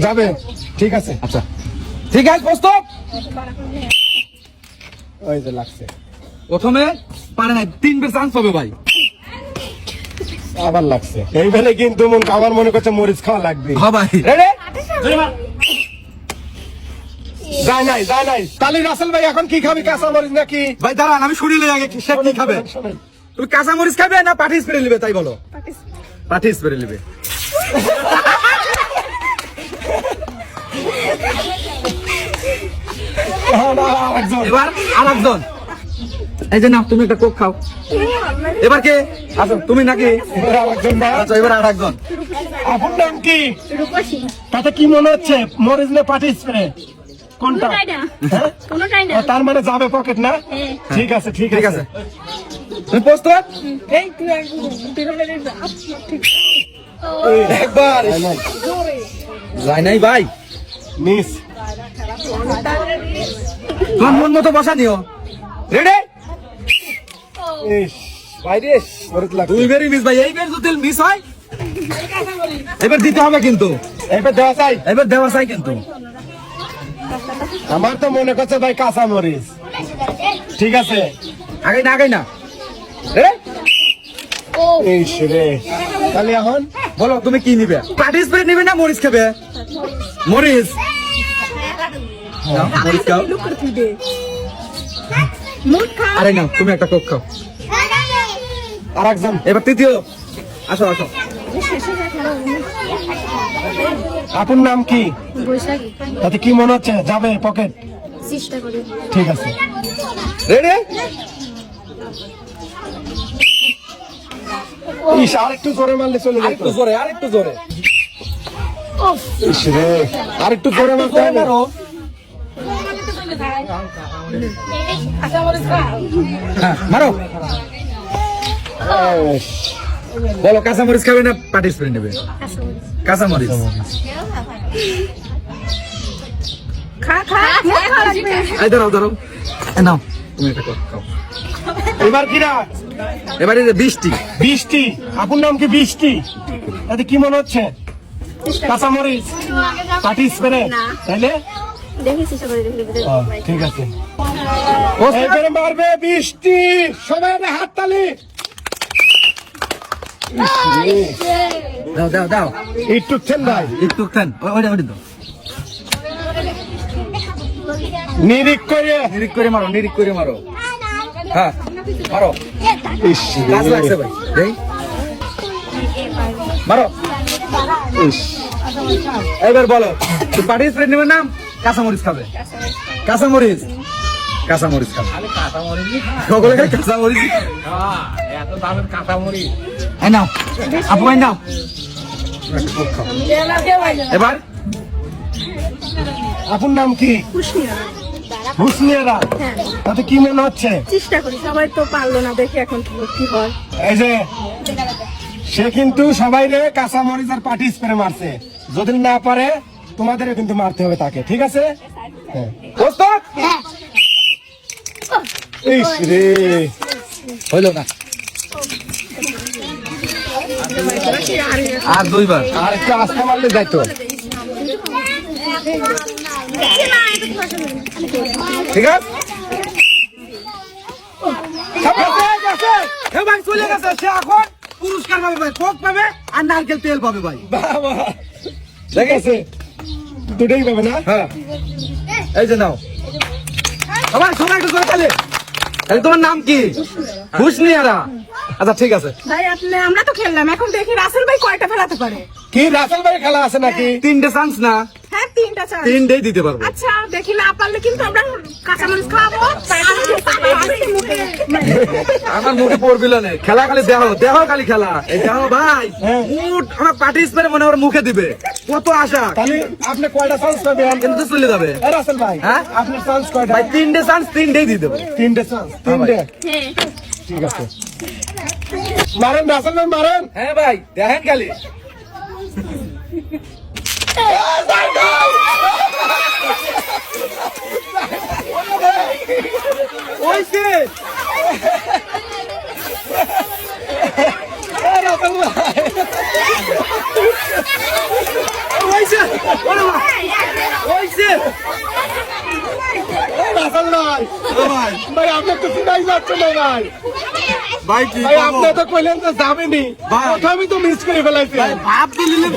যাবে, ঠিক আছে। আচ্ছা ঠিক আছে, প্রস্তুত। ওই যে লাগছে, প্রথমে পারে নাই, 3 বার চান্স পাবে ভাই। আবার লাগছে। এইবারে কিন্তু আমার মনে করছে মরিচ খাওয়া লাগবে। হ্যাঁ ভাই, রেডি? যায় নাই। তাহলে রাসেল ভাই এখন কি খাবি, কাঁচা মরিচ নাকি? ভাই দাঁড়ান, আমি শুনিলে আগে সে কি খাবে। তুমি কাঁচা মরিচ খাবে না পাটি স্প্রে নিবে, তাই বলো। পাটি স্প্রে নিবে। এবার আরেকজন, এই যে না, তুমি একটা কোক খাও। এবার কে? আচ্ছা তুমি নাকি? আচ্ছা এবার আরেকজন। আপনার নাম কি? তাতে কি মনে হচ্ছে, মরিচ না পাটি স্প্রে? কোনটা? হ্যাঁ? তার মানে যাবে পকেট না? ঠিক আছে, ঠিক আছে। তুমি প্রস্তুত? একবার যাই নাই ভাই, মিস। তোমার মন মতো বসা নিও। রেডি? ভাই রে, মরিচ লাগছে। 2 বারই মিস ভাই। এইবার যদি মিস হয় এবার দিতে হবে কিন্তু। এবার দেওয়া চাই। এবার দেওয়া চাই কিন্তু। আমার তো মনে করছে ভাই কাঁচা মরিচ। ঠিক আছে, আগে না। রেডি? রে তাহলে এখন বলো তুমি কি নিবে? পাটি স্প্রে নিবে না মরিচ খাবে? মরিচ নাও, মরিচ খাও। আরে না, তুমি একটা কোক খাও। আর একজন। এবার তৃতীয়, আসো। আপনার নাম কি? বৈশাখী। তাতে কি মনে হচ্ছে, যাবে পকেট? চেষ্টা করি। ঠিক আছে, রেডি? আরেকটু জোরে মারলে চলে যেত। আরেকটু জোরে। আরেকটু জোরে মারতে হবে। হ্যাঁ, মারো। বলো কাঁচা মরিচ খাবে না পাটি স্প্রে নেবে? কাঁচা মরিচ। এই ধরো। নাও তুমি একটা খাও। এবার কিরা? এবারে বৃষ্টি। বৃষ্টি। আপনার নাম কি বৃষ্টি? তাতে কি মনে হচ্ছে, কাঁচা মরিচ পাটি স্প্রে? তাইলে ঠিক আছে, এবারে মারবে বৃষ্টি। সবাই হাত তালি। দাও। একটু ঠান্ডায় একটু খান। ওইটা দাও। নিরিক করে মারো। হ্যাঁ মারো। গাছ লাগছে ভাই। এই মারো। এবার বলো তুমি পাটি স্প্রে নেবে না কাঁচা মরিচ খাবে? কাঁচা মরিচ খাবে। সকলে খালি কাঁচা মরিচ। এত দামের কাঁচা মরিচ। এই নাও আপু, এই নাও। এবার আপনার নাম কি? হুসনিয়ারা। তাতে কি মনে হচ্ছে? চেষ্টা করি, সবাই তো পারলো না, দেখি এখন কি হয়। এই যে সে কিন্তু সবাই রে কাঁচা মরিচ আর পাটি স্প্রে মারছে। যদি না পারে তোমাদের কিন্তু মারতে হবে তাকে, ঠিক আছে? হ্যাঁ। প্রস্তুত? ইস রে, হইল না। আর 2 বার। আর একটু আস্তে মারলে যাইতো। ঠিক আছে? ভাই চলে গেছে, সে এখন পুরস্কার পাবে ভাই, কোক পাবে আর নারকেল তেল পাবে ভাই। বাবা, ঠিক আছে, দুটোই পাবে না? হ্যাঁ, এই যে নাও। সবাই একটু করে তাহলে। তোমার নাম কি? হুসনিয়ারা। আচ্ছা ঠিক আছে ভাই, আমরা তো খেললাম, এখন দেখি রাসেল ভাই কয়টা ফেলাতে পারে। কি রাসেল ভাই খেলা আছে নাকি? 3টে চান্স না? হ্যাঁ, 3টা চান্স। 3টেই দিতে পারবো। আচ্ছা দেখি, না পারলে কিন্তু আমরা কাঁচামরিচ খাবো। আমার মুখে পড়বিল না, খেলা খালি দেহ খালি খেলা। এই দেহ ভাই উঠ, আমার পাটি স্প্রে মনে ওর মুখে দিবে, কত আশা। তাহলে আপনি কয়টা চান্স পাবেন? কিন্তু চলে যাবে। রাসেল ভাই, হ্যাঁ আপনার চান্স কয়টা? ভাই 3টে চান্স, 3টেই দিয়ে দেবো। 3টে চান্স, 3টে। ঠিক আছে, মারেন রাসেল ভাই, মারেন। হ্যাঁ ভাই দেখেন খালি। ওইছে রাসেল ভাই হইছে ওরে বাবা হইছে রাসেল ভাই ও ভাই ভাই আপনি তো চিনাই যাচ্ছে না ভাই ভাই কি ভাই আপনি তো কইলেন যে যাবেনি ভাই। প্রথমেই তো মিস করে ফেলাইছে ভাই ভাব দিলেন